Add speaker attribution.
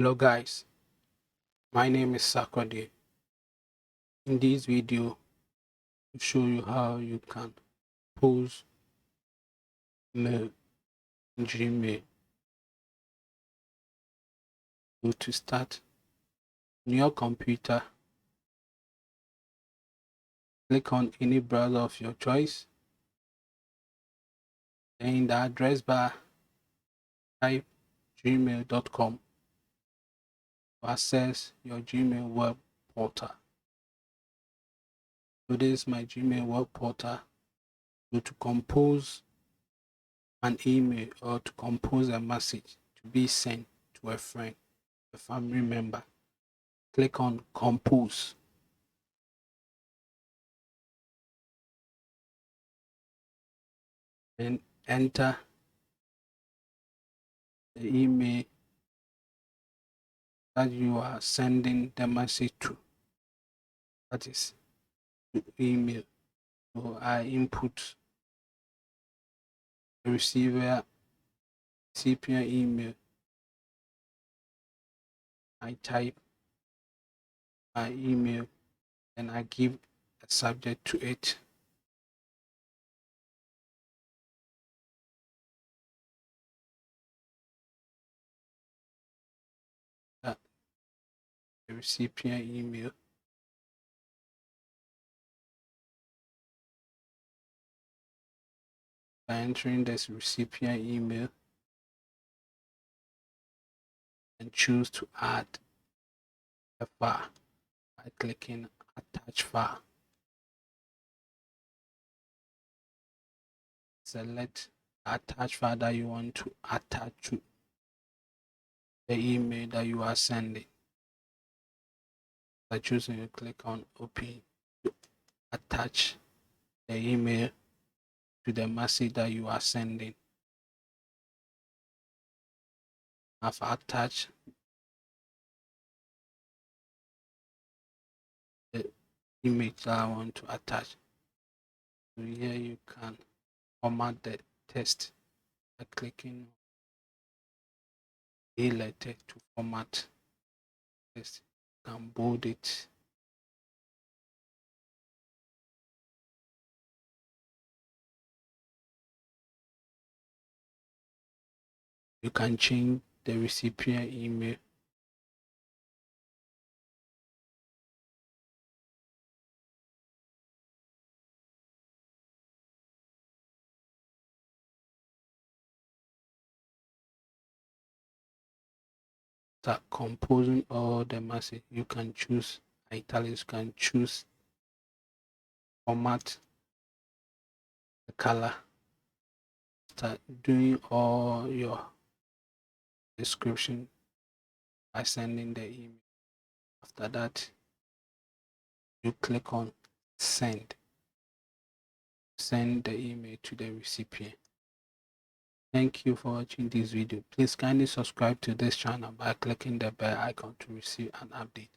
Speaker 1: Hello guys, my name is Sakode. In this video, I'll show you how you can pose mail in Gmail. So to start, on your computer, click on any browser of your choice. Then in the address bar, type gmail.com to access your Gmail web portal. So this is my Gmail web portal. So to compose an email or to compose a message to be sent to a friend, a family member, click on compose. And enter the email that you are sending the message to. That is the email. So I input the recipient email. I type my email and I give a subject to it. The recipient email. By entering this recipient email and choose to add a file by clicking attach file. Select the attach file that you want to attach to the email that you are sending. By choosing, you click on open to attach the email to the message that you are sending. I've attached the image that I want to attach. So here you can format the text by clicking a letter to format text. You can bold it. You can change the recipient email. Start composing all the message. You can choose italics, you can choose format, the color. Start doing all your description by sending the email. After that, you click on send. Send the email to the recipient. Thank you for watching this video. Please kindly subscribe to this channel by clicking the bell icon to receive an update.